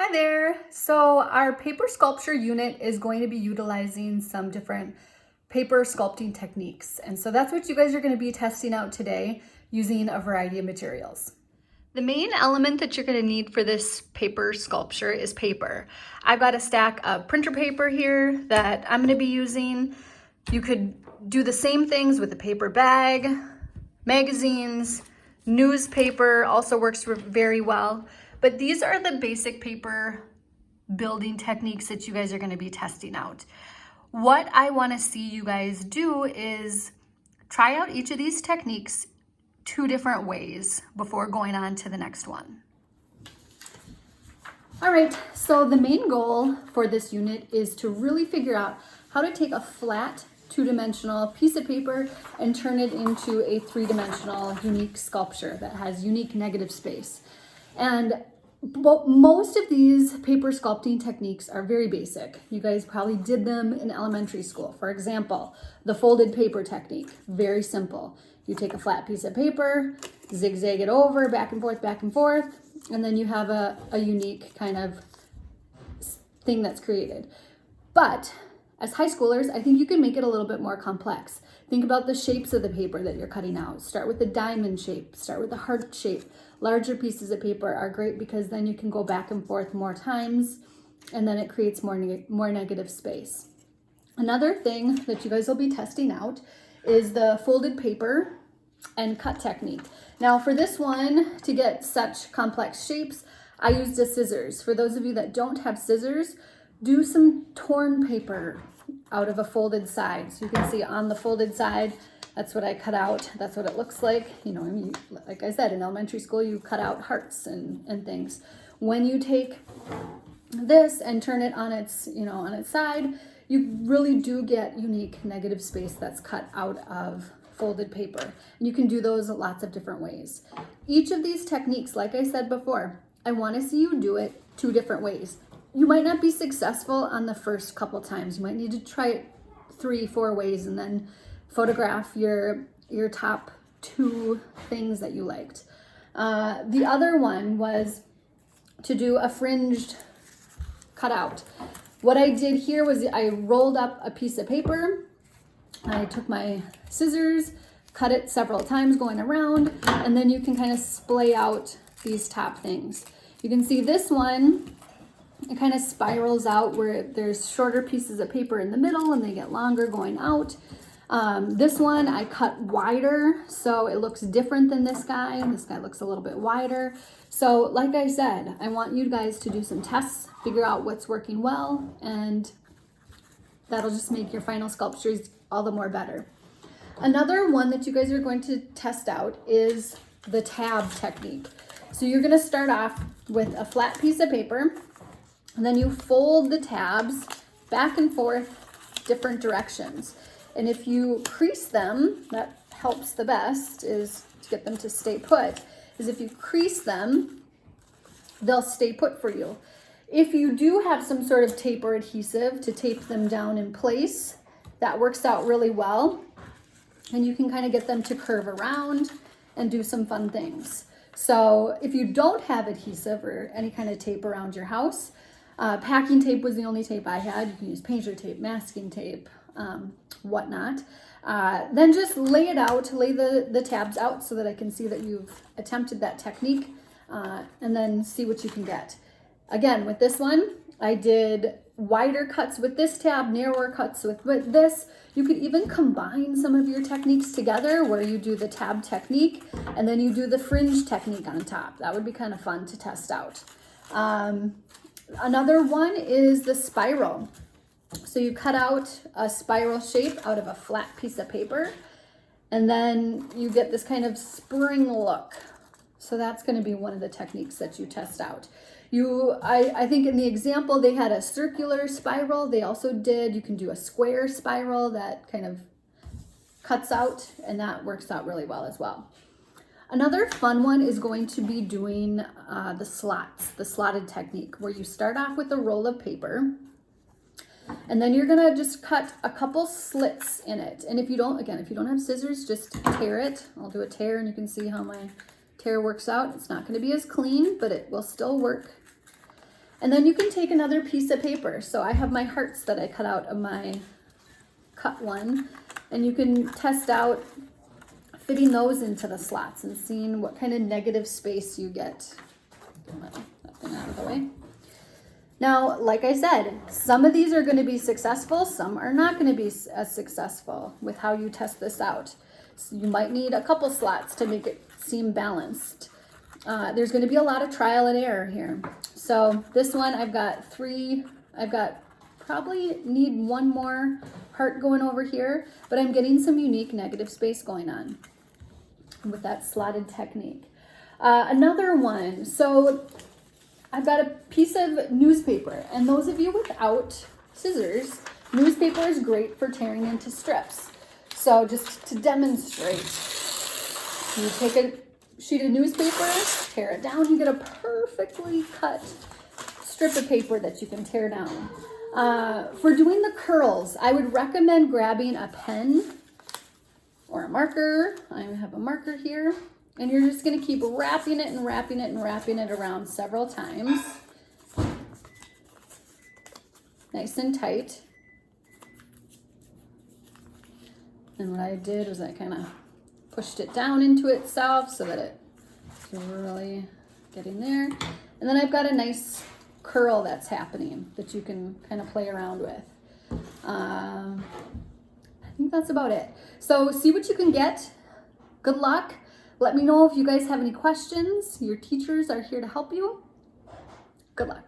Hi there. So our paper sculpture unit is going to be utilizing some different paper sculpting techniques. And so that's what you guys are going to be testing out today using a variety of materials. The main element that you're going to need for this paper sculpture is paper. I've got a stack of printer paper here that I'm going to be using. You could do the same things with a paper bag, magazines, newspaper also works very well. But these are the basic paper building techniques that you guys are going to be testing out. What I want to see you guys do is try out each of these techniques 2 different ways before going on to the next one. All right, so the main goal for this unit is to really figure out how to take a flat 2-dimensional piece of paper and turn it into a 3-dimensional unique sculpture that has unique negative space. And most of these paper sculpting techniques are very basic. You guys probably did them in elementary school. For example, the folded paper technique, very simple. You take a flat piece of paper, zigzag it over, back and forth, and then you have a unique kind of thing that's created. But as high schoolers, I think you can make it a little bit more complex. Think about the shapes of the paper that you're cutting out. Start with the diamond shape, start with the heart shape. Larger pieces of paper are great because then you can go back and forth more times and then it creates more negative space. Another thing that you guys will be testing out is the folded paper and cut technique. Now for this one, to get such complex shapes, I used a scissors. For those of you that don't have scissors, do some torn paper out of a folded side. So you can see on the folded side, that's what I cut out. That's what it looks like. You know, I mean, like I said, in elementary school, you cut out hearts and things. When you take this and turn it on its, on its side, you really do get unique negative space that's cut out of folded paper. And you can do those lots of different ways. Each of these techniques, like I said before, I want to see you do it 2 different ways. You might not be successful on the first couple times. You might need to try it 3-4 ways and then photograph your top 2 things that you liked. The other one was to do a fringed cutout. What I did here was I rolled up a piece of paper. I took my scissors, cut it several times going around, and then you can kind of splay out these top things. You can see this one, it kind of spirals out where there's shorter pieces of paper in the middle and they get longer going out. This one I cut wider, so it looks different than this guy. This guy looks a little bit wider. So like I said, I want you guys to do some tests, figure out what's working well, and that'll just make your final sculptures all the more better. Another one that you guys are going to test out is the tab technique. So you're going to start off with a flat piece of paper, and then you fold the tabs back and forth different directions. And if you crease them, that helps the best is to get them to stay put, is if you crease them, they'll stay put for you. If you do have some sort of tape or adhesive to tape them down in place, that works out really well. And you can kind of get them to curve around and do some fun things. So if you don't have adhesive or any kind of tape around your house, packing tape was the only tape I had. You can use painter tape, masking tape, whatnot. Then just lay it out, lay the tabs out so that I can see that you've attempted that technique, and then see what you can get. Again, with this one, I did wider cuts with this tab, narrower cuts with this. You could even combine some of your techniques together where you do the tab technique and then you do the fringe technique on top. That would be kind of fun to test out. Another one is the spiral. So you cut out a spiral shape out of a flat piece of paper, and then you get this kind of spring look. So that's going to be one of the techniques that you test out. I think in the example, they had a circular spiral. They also did, you can do a square spiral that kind of cuts out, and that works out really well as well. Another fun one is going to be doing the slots, the slotted technique, where you start off with a roll of paper, and then you're gonna just cut a couple slits in it. And if you don't have scissors, just tear it. I'll do a tear and you can see how my tear works out. It's not gonna be as clean, but it will still work. And then you can take another piece of paper. So I have my hearts that I cut out of my cut one, and you can test out fitting those into the slots and seeing what kind of negative space you get. Get that thing out of the way. Now, like I said, some of these are going to be successful, some are not going to be as successful with how you test this out. So you might need a couple slots to make it seem balanced. There's going to be a lot of trial and error here. So this one, I've got probably need one more heart going over here, but I'm getting some unique negative space going on with that slotted technique. Another one, so I've got a piece of newspaper, and those of you without scissors, newspaper is great for tearing into strips. So just to demonstrate, you take a sheet of newspaper, tear it down, you get a perfectly cut strip of paper that you can tear down. For doing the curls, I would recommend grabbing a pen or a marker. I have a marker here. And you're just going to keep wrapping it and wrapping it and wrapping it around several times. Nice and tight. And what I did was I kind of pushed it down into itself so that it's really getting there. And then I've got a nice curl that's happening that you can kind of play around with. I think that's about it. So see what you can get. Good luck. Let me know if you guys have any questions. Your teachers are here to help you. Good luck.